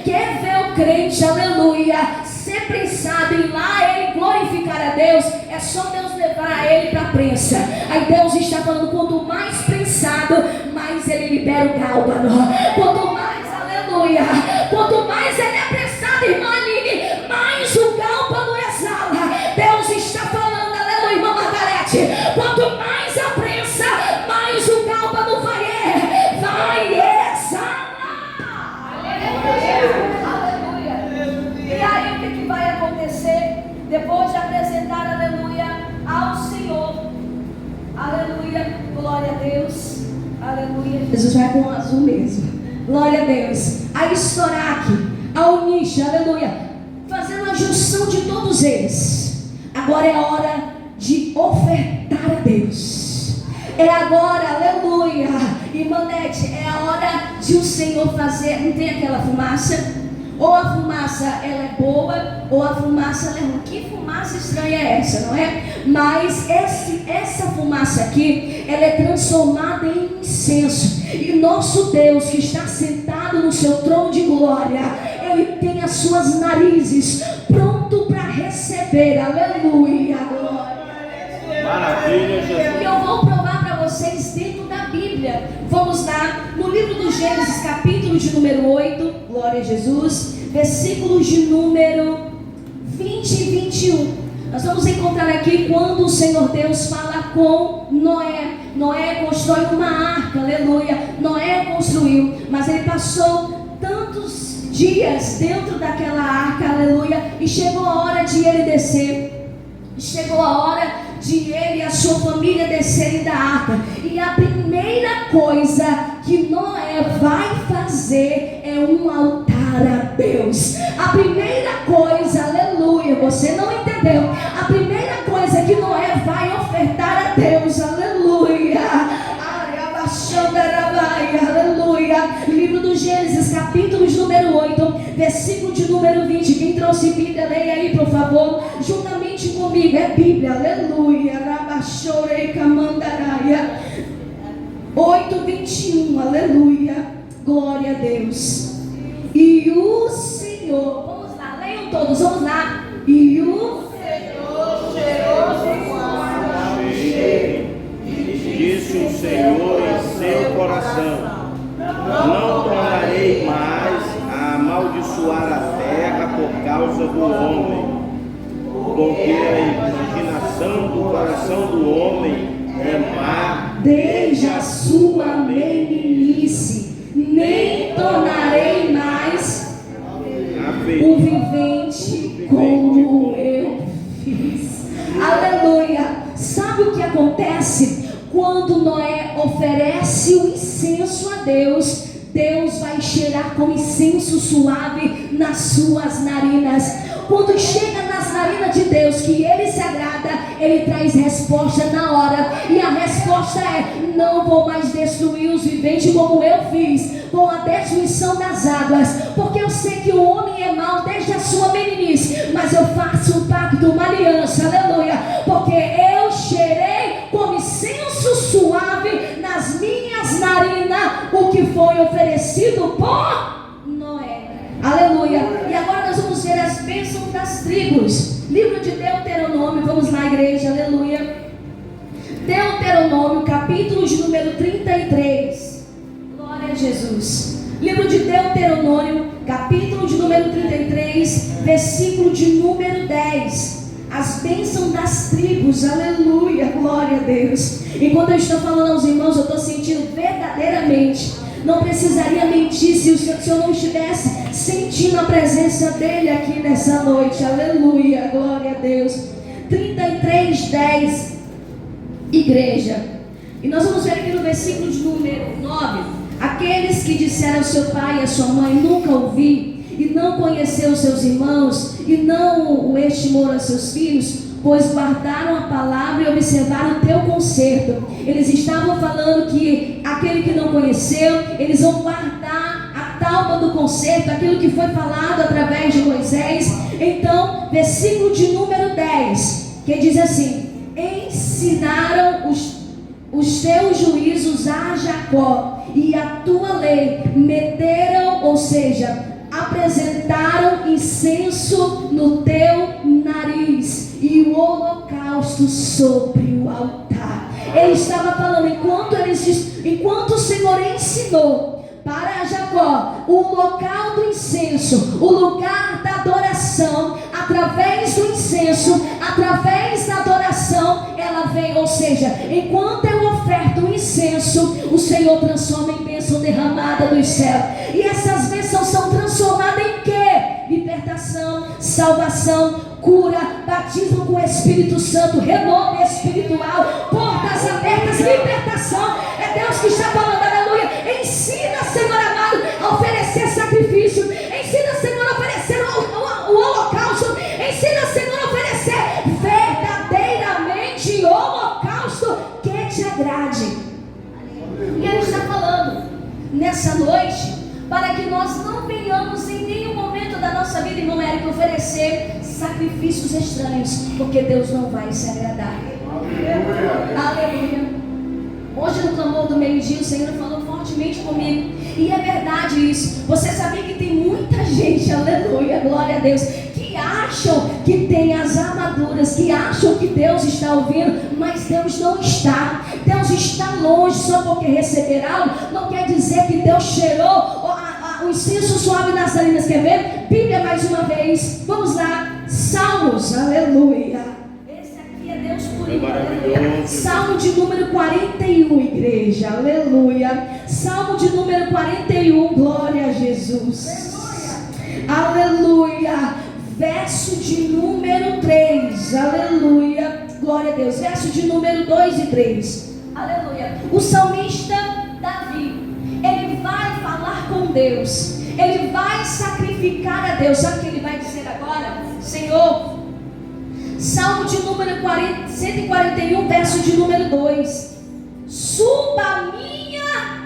Quer ver o crente, aleluia, ser prensado e lá ele glorificar a Deus? É só Deus levar ele para a prensa. Aí Deus está falando: quanto mais prensado, mais ele libera o gálbano. Quanto mais, aleluia, quanto mais ele é prensado, irmã Aline, mais o gálbano exala. Deus está falando, aleluia, irmã Margarete, quanto mais a prensa, mais o gálbano vai exalar. Aleluia. E aí o que vai acontecer? Depois de apresentar, aleluia, ao Senhor, aleluia, glória a Deus, aleluia. Jesus vai com o azul mesmo, glória a Deus. A Estoraque, a uníssia, aleluia, fazendo a junção de todos eles. Agora é a hora de ofertar a Deus. É agora, aleluia. Irmã Nete, é a hora de o Senhor fazer, não tem aquela fumaça? Ou a fumaça ela é boa, ou a fumaça ela é ruim. Que fumaça estranha é essa, não é? Mas essa fumaça aqui, ela é transformada em incenso. E nosso Deus, que está sentado no seu trono de glória, Ele tem as suas narizes pronto para receber. Aleluia, glória. Maravilha, Jesus. E eu vou provar para vocês dentro da Bíblia. Vamos lá, no livro do Gênesis, capítulo de número 8, glória a Jesus, versículos de número 20 e 21. Nós vamos encontrar aqui quando o Senhor Deus fala com Noé. Noé constrói uma arca, aleluia. Noé construiu, mas ele passou tantos dias dentro daquela arca, aleluia, e chegou a hora de ele descer. Chegou a hora de ele e a sua família descerem da arca. E a primeira coisa que Noé vai fazer é um altar a Deus. A primeira coisa, aleluia, você não entendeu. A primeira coisa que Noé vai ofertar a Deus, aleluia. Aleluia. Livro do Gênesis, capítulo de número 8, versículo de número 20. Quem trouxe Bíblia, leia aí, por favor, juntamente comigo. É Bíblia, aleluia. 8:21, aleluia. Glória a Deus. E o Senhor, vamos lá, leiam todos, vamos lá. E o Senhor gerou Disse o Senhor em seu coração: não tornarei mais a amaldiçoar a terra por causa do homem, porque a imaginação do coração do homem é má desde a sua meninice, nem tornarei mais o vivente como eu fiz. Aleluia. Sabe o que acontece? Quando Noé oferece o incenso a Deus, Deus vai cheirar com incenso suave nas suas narinas. Quando chega nas narinas de Deus, que Ele se agrada, Ele traz resposta na hora. E a resposta é: não vou mais destruir os viventes como eu fiz, com a destruição das águas. Porque eu sei que o homem é mau desde a sua meninice, mas eu faço um pacto, uma aliança, aleluia. Porque eu cheirei com incenso suave nas minhas narinas o que foi oferecido por Noé. Aleluia. E agora nós vamos ver as bênçãos das tribos. Livro de Deuteronômio, vamos lá, igreja, aleluia. Deuteronômio, capítulo de número 33. Glória a Jesus. Livro de Deuteronômio, capítulo de número 33, versículo de número 10. As bênçãos das tribos, aleluia, glória a Deus. Enquanto eu estou falando aos irmãos, eu estou sentindo verdadeiramente. Não precisaria mentir se o Senhor não estivesse sentindo a presença dEle aqui nessa noite, aleluia, glória a Deus. 33:10, igreja. E nós vamos ver aqui no versículo de número 9: aqueles que disseram ao seu pai e à sua mãe: nunca ouvi, e não conheceu os seus irmãos, e não o estimou a seus filhos, pois guardaram a palavra e observaram o teu conserto. Eles estavam falando que aquele que não conheceu, eles vão guardar a tábua do conserto, aquilo que foi falado através de Moisés. Então, versículo de número 10, que diz assim: ensinaram os teus juízos a Jacó, e a tua lei meteram, ou seja, apresentaram incenso no teu nariz e o holocausto sobre o altar. Ele estava falando, enquanto o Senhor ensinou para Jacó o local do incenso, o lugar da adoração, através do incenso, através da adoração, ela vem, ou seja, enquanto eu oferto o incenso, o Senhor transforma em bênção derramada dos céus. E essas bênçãos são transformadas em quê? Libertação, salvação, cura, batismo com o Espírito Santo, renovo espiritual, portas abertas, libertação. É Deus que está falando, aleluia. Ensina, Senhor amado, a oferecer sacrifício. Ensina, Senhor, a oferecer o holocausto. Ensina, Senhor, a oferecer verdadeiramente o holocausto que te agrade. E Ele está falando nessa noite, para que nós não venhamos em nenhum momento da nossa vida, irmão Érico, oferecer sacrifícios estranhos, porque Deus não vai se agradar. Aleluia. Hoje no clamor do meio-dia o Senhor falou fortemente comigo, e é verdade isso. Você sabia que tem muita gente, aleluia, glória a Deus, que acham que tem as armaduras, que acham que Deus está ouvindo, mas Deus não está. Deus está longe. Só porque receber algo não quer dizer que Deus cheirou o incenso suave nas narinas. Quer ver? Bíblia mais uma vez, vamos lá, Salmos, aleluia. Esse aqui é Deus purinho, aleluia. Salmo de número 41, igreja, aleluia. Salmo de número 41, glória a Jesus, aleluia. Verso de número 3, aleluia, glória a Deus. Verso de número 2 e 3, aleluia. O salmista Davi, ele vai falar com Deus, ele vai sacrificar a Deus. Sabe o que ele vai dizer agora? Senhor, Salmo de número 141, verso de número 2, suba a minha,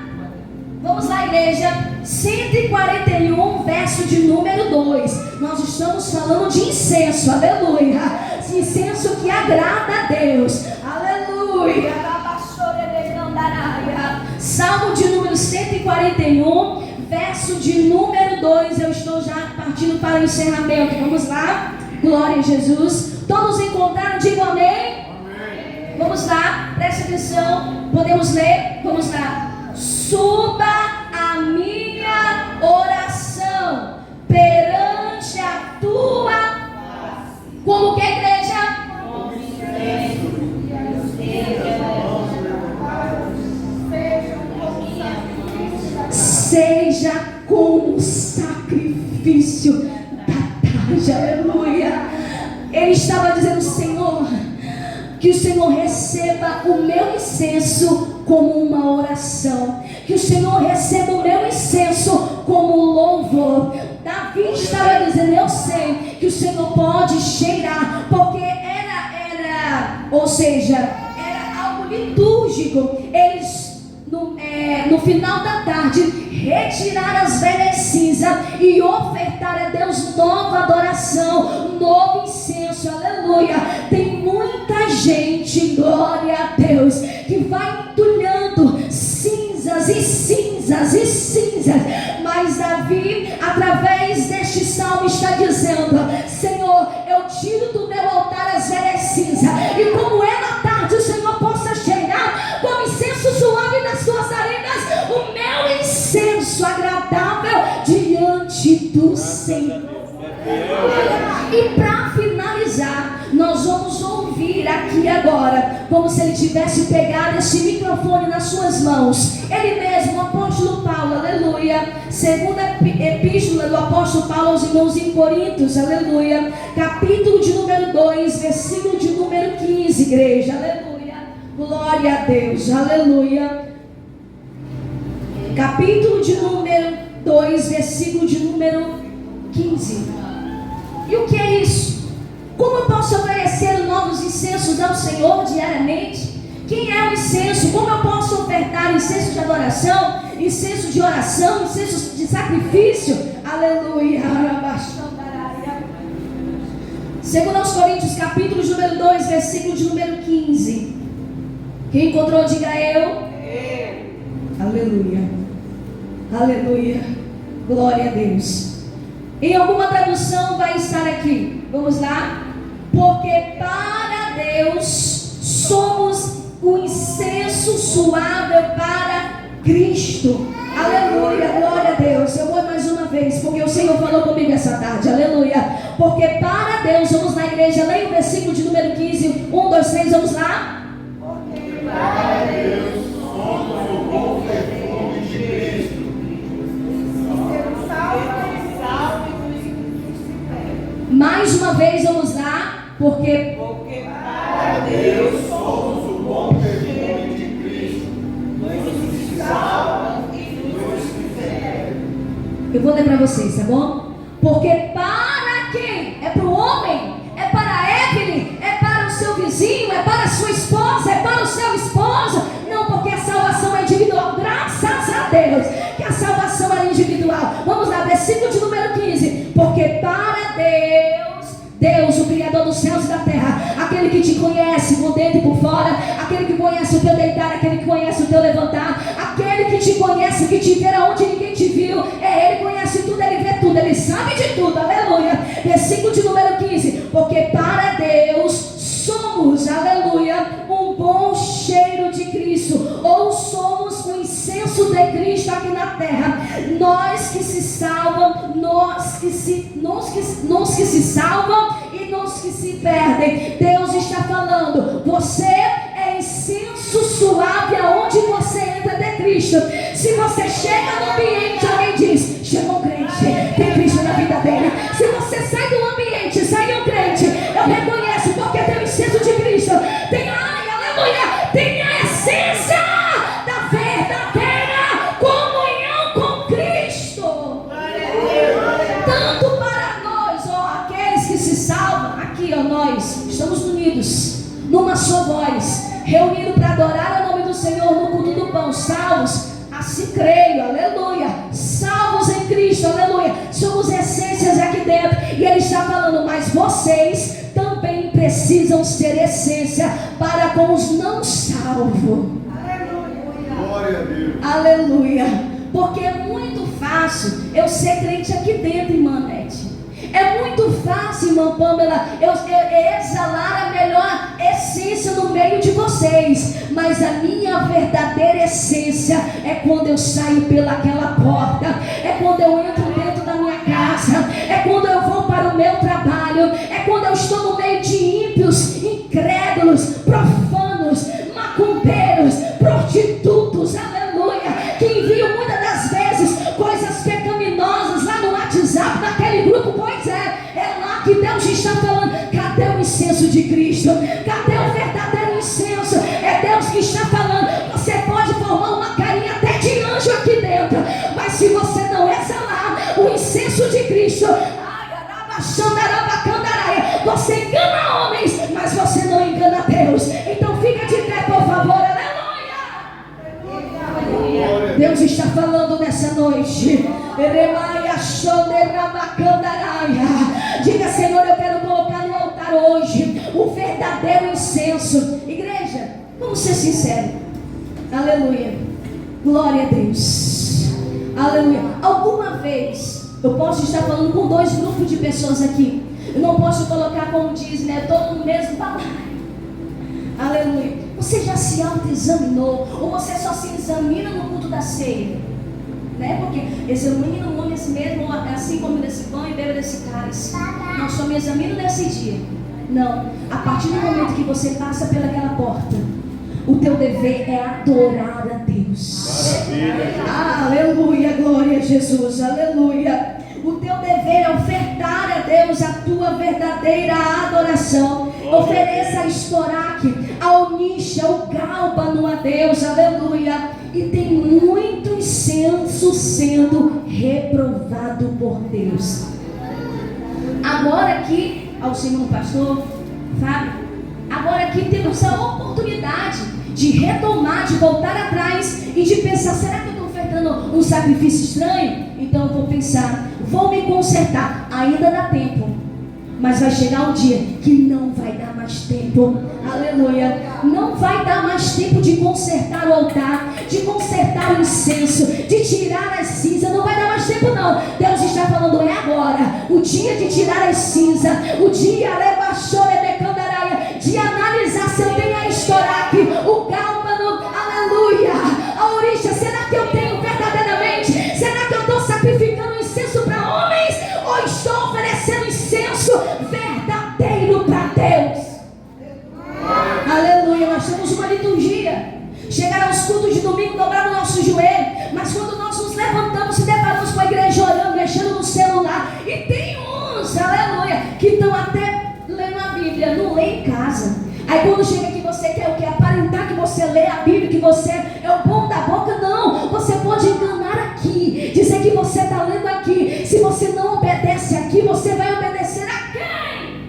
vamos lá, igreja, 141, verso de número 2. Nós estamos falando de incenso, aleluia. Incenso que agrada a Deus, aleluia. Salmo de número 141, verso de número 2. Eu estou já partindo para o encerramento. Vamos lá, glória a Jesus. Todos encontraram? Digam amém. Amém. Vamos lá, preste atenção. Podemos ler? Vamos lá. Suba a minha oração perante a tua face. Como que, igreja? Seja como sacrifício da tarde, aleluia. Ele estava dizendo, Senhor, que o Senhor receba o meu incenso como uma oração, que o Senhor receba o meu incenso como um louvor. Davi estava dizendo, eu sei que o Senhor pode cheirar, porque era algo litúrgico. Eles no final da tarde retirar as velhas cinzas e ofertar a Deus nova adoração, novo incenso, aleluia. Tem muita gente, glória a Deus, que vai entulhando cinzas e cinzas e cinzas, mas Davi, através deste salmo, está dizendo, Senhor, eu tiro do meu altar as velhas cinzas, e como é na tarde, o Senhor possa cheirar como incenso suave das suas narinas, o meu incenso agradável diante do Senhor. E para finalizar, nós vamos ouvir aqui agora, como se ele tivesse pegado esse microfone nas suas mãos. Ele mesmo, o apóstolo Paulo, aleluia. Segunda epístola do apóstolo Paulo aos irmãos em Coríntios, aleluia. Capítulo de número 2, versículo de número 15, igreja, aleluia. Glória a Deus, aleluia. Capítulo de número 2, versículo de número 15. E o que é isso? Como eu posso oferecer novos incensos ao Senhor diariamente? Quem é o incenso? Como eu posso ofertar incenso de adoração, incenso de oração, incenso de sacrifício? Aleluia. Segundo aos Coríntios, capítulo de número 2, versículo de número 15. Quem encontrou, diga eu. Aleluia. Aleluia. Glória a Deus. Em alguma tradução vai estar aqui. Vamos lá. Porque para Deus somos o incenso suave para Cristo. Aleluia, glória a Deus. Eu vou mais uma vez, porque o Senhor falou comigo essa tarde. Aleluia. Porque para Deus, vamos na igreja, leia o versículo de número 15. 1, 2, 3, vamos lá. Porque para Deus somos o bom perfume de Cristo. Mais uma vez, vamos lá. Porque para Deus somos o bom perfume de Cristo. Nos salva e nos refere. eu vou ler para vocês, tá bom? Porque para quem? É para o homem? É para a Evelyn? É para o seu vizinho? É para a sua esposa? É para o seu esposo? Não, porque a salvação é individual. Graças a Deus que deitar, aquele que conhece o teu levantar, aquele que te conhece, que te vê aonde ninguém te viu. Ele conhece tudo, ele vê tudo, ele sabe de tudo, aleluia. Versículo de número 15, porque para Deus somos, aleluia, um bom cheiro de Cristo, ou somos o incenso de Cristo aqui na terra. Nós que se salvam, nós que se salvam e nós que se perdem. Deus está falando, você é incenso suave aonde você entra de Cristo. Se você chega no ambiente, alguém diz, chegou um crente, tem Cristo na vida dele. Se você sai do ambiente, sai um crente, eu reconheço, porque tem o incenso de Cristo, tem aleluia, tem a essência da verdadeira comunhão com Cristo. Tanto para nós, aqueles que se salvam, aqui nós estamos unidos numa só voz, reunidos para adorar o nome do Senhor no culto do pão, salvos, assim creio, aleluia, salvos em Cristo, aleluia, somos essências aqui dentro, e Ele está falando, mas vocês também precisam ser essência para com os não salvos. Glória a Deus. Aleluia, porque é muito fácil eu ser crente aqui dentro, irmã Nete. É muito fácil, irmã Pamela, eu exalar a melhor essência no meio de vocês, mas a minha verdadeira essência é quando eu saio pelaquela porta, é quando eu entro dentro da minha casa, é quando eu vou para o meu trabalho, é quando eu estou no meio de ímpios, incrédulos, profanos, macumbeiros, prostitutos, aleluia, que enviam muitas das vezes coisas pecaminosas lá no WhatsApp, naquele grupo. Pois é lá que Deus está falando, cadê o incenso de Cristo? Cadê o verdadeiro incenso? É Deus que está falando, você pode formar uma carinha até de anjo aqui dentro, mas se você não exalar o incenso de Cristo, você engana homens, mas você não engana Deus. Então fica de pé, por favor, aleluia. Deus está falando nessa noite. Diga, Senhor, eu quero colocar no altar hoje o verdadeiro incenso. Igreja, vamos ser sinceros. Aleluia. Glória a Deus. Aleluia. Alguma vez eu posso estar falando com dois grupos de pessoas aqui. Eu não posso colocar, como diz, né, todo no mesmo balaio. Aleluia. Você já se autoexaminou? Ou você só se examina no culto da ceia? Né? Porque examine no mundo esse mesmo, assim como desse pão e beba desse cálice. Não, só me examino nesse dia. Não. A partir do momento que você passa pelaquela porta, o teu dever é adorar a Deus. Maravilha. Aleluia, glória a Jesus, aleluia. O teu dever é ofertar a Deus a tua verdadeira adoração. Ofereça a estoraque, ao nicho, ao gálbano a Deus, aleluia. E tem muito incenso sendo reprovado por Deus. Agora aqui, ao segundo pastor Fábio, agora aqui temos a oportunidade de retomar, de voltar atrás e de pensar, será que eu estou ofertando um sacrifício estranho? Então eu vou pensar, vou me consertar, ainda dá tempo. Mas vai chegar um dia que não vai dar mais tempo, aleluia, não vai dar mais tempo de consertar o altar, de consertar o incenso, de tirar as cinzas, não vai dar mais tempo não. Deus está falando, é agora, o dia de tirar as cinzas, o dia de analisar se eu tenho a estoraque, o gálbano, aleluia, a orixa, será que eu tenho verdadeiramente, será que eu estou sacrificando incenso para homens, ou estou oferecendo incenso verdadeiro para Deus? Aleluia, nós temos uma liturgia, chegar aos cultos de domingo, dobrar o nosso joelho, mas quando nós nos levantamos e deparamos com a igreja orando, mexendo no celular, e tem uns, aleluia, que estão até lendo a Bíblia, não lê em casa. Aí quando chega aqui você quer o que? Aparentar que você lê a Bíblia, que você é o bom da boca. Não, você pode enganar aqui, dizer que você está lendo aqui. Se você não obedece aqui, você vai obedecer a quem?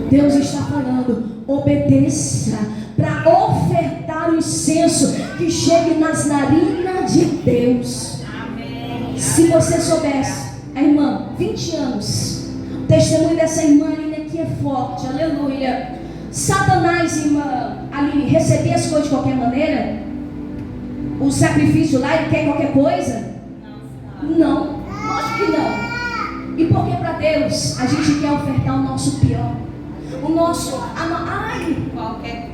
Deus está falando, obedeça para ofertar o incenso que chegue nas narinas de Deus. Amém. Se você soubesse, a irmã, 20 anos, o testemunho dessa irmã ainda aqui é forte, aleluia. Satanás, irmã, ali receber as coisas de qualquer maneira? O sacrifício lá, ele quer qualquer coisa? Não, lógico que não. E porque para Deus a gente quer ofertar o nosso pior, o nosso, qualquer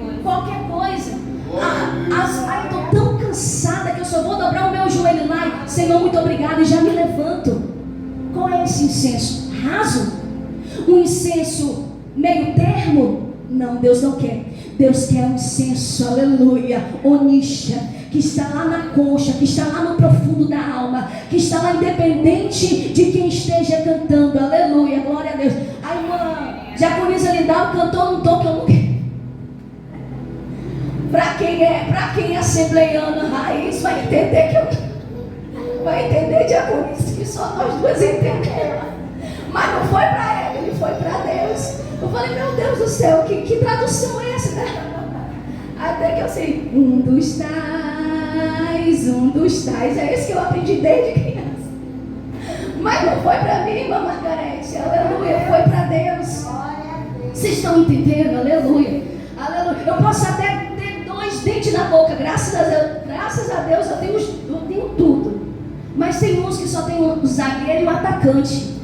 coisa. Eu estou tão cansada que eu só vou dobrar o meu joelho lá e, Senhor, muito obrigado, e já me levanto. Qual é esse incenso? Raso? Um incenso meio termo? Não, Deus não quer. Deus quer um incenso, aleluia, onisha, que está lá na concha, que está lá no profundo da alma, que está lá independente de quem esteja cantando, aleluia, glória a Deus. A irmã Diaconisa Lindau cantou num tom que eu não quero. Para quem é assembleiana raiz, vai entender vai entender, Diaconisa, que só nós duas entendemos. Mas não foi para ela, ele foi para Deus. Eu falei, meu Deus do céu, que tradução é essa, né? Até que eu sei, um dos tais, é esse que eu aprendi desde criança. Mas não foi para mim, irmã Margarete, aleluia, foi para Deus. Vocês estão entendendo, aleluia, aleluia. Eu posso até ter 2 dentes na boca, graças a Deus eu tenho tudo. Mas tem uns que só tem o zagueiro e o atacante.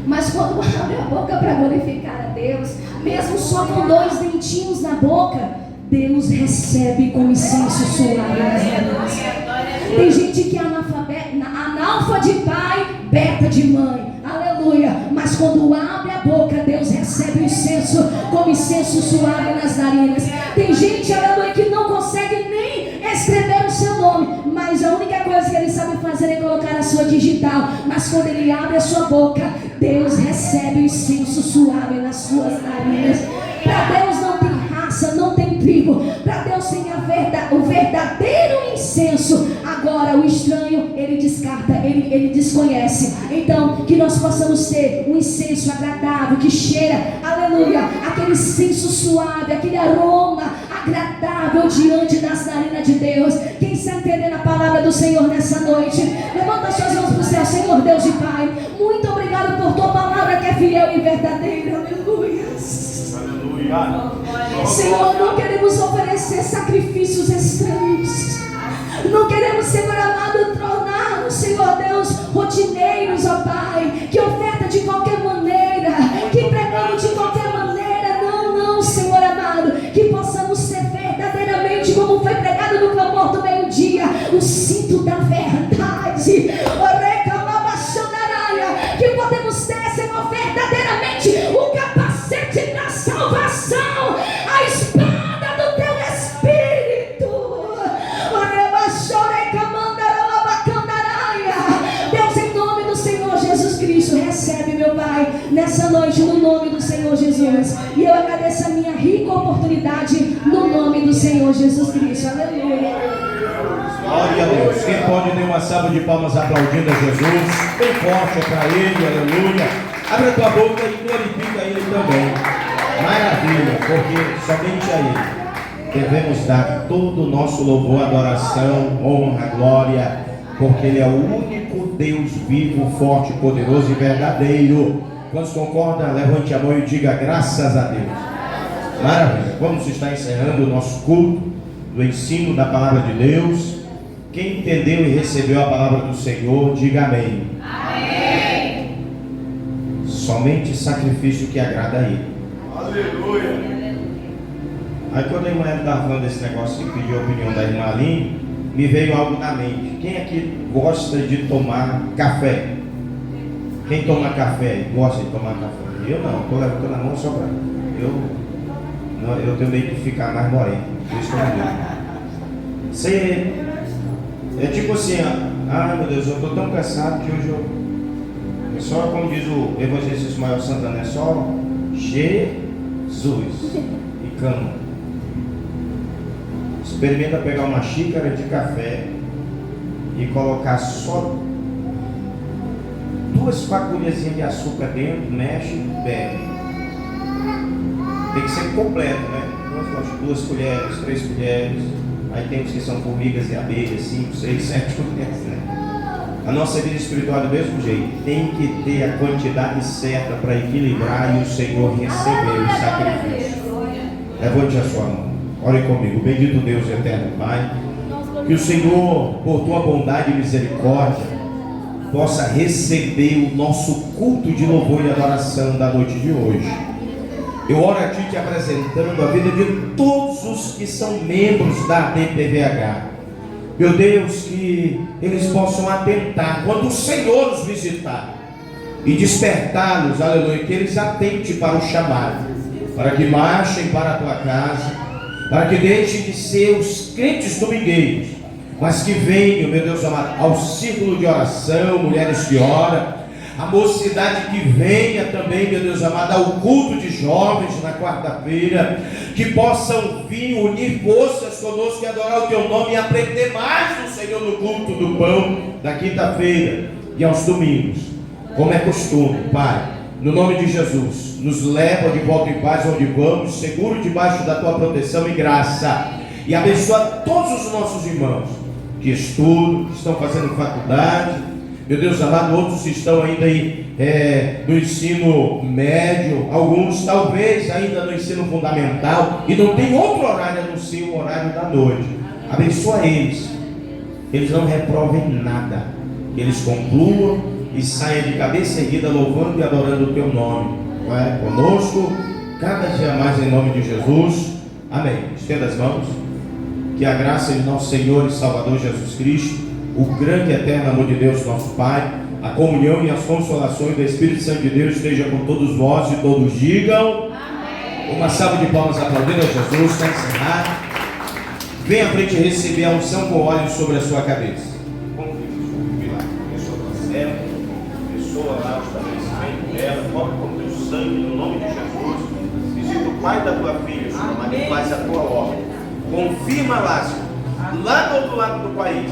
Mas quando abre a boca para glorificar a Deus, mesmo só com 2 dentinhos na boca, Deus recebe com incenso suave nas narinas. Tem gente que é analfa de pai, beta de mãe, aleluia. Mas quando abre a boca, Deus recebe o incenso como incenso suave nas narinas. Tem gente, aleluia, que não consegue nem escrever o seu nome, mas a única coisa que ele sabe fazer é colocar a sua digital. Mas quando ele abre a sua boca, Deus recebe o incenso suave nas suas narinas. Para Deus não tem raça, não tem tribo. Para Deus tem o verdadeiro incenso. Agora o estranho ele descarta, ele desconhece. Então que nós possamos ter um incenso agradável, que cheira, aleluia, aquele incenso suave, aquele aroma agradável diante das narinas de Deus. Quem está entendendo a palavra do Senhor nessa noite, levanta suas mãos para o céu. Senhor Deus e Pai, muito obrigado por tua palavra que é fiel e verdadeira, aleluia. Senhor, não queremos oferecer sacrifícios estranhos. Não queremos, Senhor amado, tornar-nos, Senhor Deus, rotineiros, ó Pai, que oferta de qualquer maneira, que pregamos de qualquer maneira. Não, Senhor amado, que possamos ser verdadeiramente como foi pregado no clamor do meio-dia, o cinto da verdade, que podemos ter, Senhor, verdadeiramente o capacete da salvação, a espada do teu Espírito. Deus, em nome do Senhor Jesus Cristo, recebe, meu Pai, nessa noite, no nome do Senhor Jesus. E eu agradeço a minha rica oportunidade no nome do Senhor Jesus Cristo. Aleluia. Glória a Deus. Quem pode ter uma salva de palmas aplaudindo a Jesus? Bem forte para Ele, aleluia. Abre a tua boca e glorifica Ele também. Maravilha, porque somente a Ele devemos dar todo o nosso louvor, adoração, honra, glória, porque Ele é o único Deus vivo, forte, poderoso e verdadeiro. Quantos concordam? Levante a mão e diga graças a Deus. Maravilha. Vamos estar encerrando o nosso culto do ensino da palavra de Deus. Quem entendeu e recebeu a palavra do Senhor, diga amém. Amém. Somente sacrifício que agrada a Ele. Aleluia. Aí quando a irmã estava falando desse negócio e pediu a opinião da irmã Aline, me veio algo na mente. Quem aqui gosta de tomar café? Quem toma café gosta de tomar café? Eu não, estou levantando a mão só para eu tenho medo de ficar mais moreno. Isso não. Você é tipo assim, ai meu Deus, eu estou tão cansado que hoje é só, como diz o evangelista Ismael Santana, é só Jesus e cama. Experimenta pegar uma xícara de café e colocar só 2 fagulhazinhas de açúcar dentro, mexe e bebe. Tem que ser completo, né? 2 colheres, 3 colheres. Aí tem os que são formigas e abelhas, 5, 6, 7 colheres, né? A nossa vida espiritual é do mesmo jeito. Tem que ter a quantidade certa para equilibrar e o Senhor receber o sacrifício. Levante a sua mão. Ore comigo. Bendito Deus e eterno Pai, que o Senhor, por tua bondade e misericórdia, possa receber o nosso culto de louvor e adoração da noite de hoje. Eu oro a Ti te apresentando a vida de todos os que são membros da ADPVH. Meu Deus, que eles possam atentar quando o Senhor os visitar e despertá-los, aleluia, que eles atentem para o chamado, para que marchem para a Tua casa, para que deixem de ser os crentes domingueiros, mas que venham, meu Deus amado, ao círculo de oração, mulheres que oram, a mocidade que venha também, meu Deus amado, ao culto de jovens na quarta-feira, que possam vir unir forças conosco e adorar o Teu nome e aprender mais do Senhor no culto do pão da quinta-feira e aos domingos, como é costume. Pai, no nome de Jesus, nos leva de volta em paz onde vamos, seguro debaixo da Tua proteção e graça, e abençoa todos os nossos irmãos que estudam, que estão fazendo faculdade, meu Deus amado, outros estão ainda aí no ensino médio, alguns talvez ainda no ensino fundamental, e não tem outro horário a não ser o horário da noite. Abençoa eles, eles não reprovem nada, que eles concluam e saiam de cabeça erguida louvando e adorando o Teu nome. Vai conosco, cada dia mais em nome de Jesus. Amém. Estenda as mãos. Que a graça de nosso Senhor e Salvador Jesus Cristo, o grande e eterno amor de Deus, nosso Pai, a comunhão e as consolações do Espírito Santo de Deus esteja com todos vós, e todos digam amém. Uma salva de palmas aplaudindo a Jesus. Para encerrar, venha à frente receber a unção com óleo sobre a sua cabeça. Pessoa lá, o estabelecimento dela, toca com o Teu sangue no nome de Jesus. Visita o pai da tua filha, Senhor, mas faz a tua obra. Confirma lá, Senhor, lá do outro lado do país,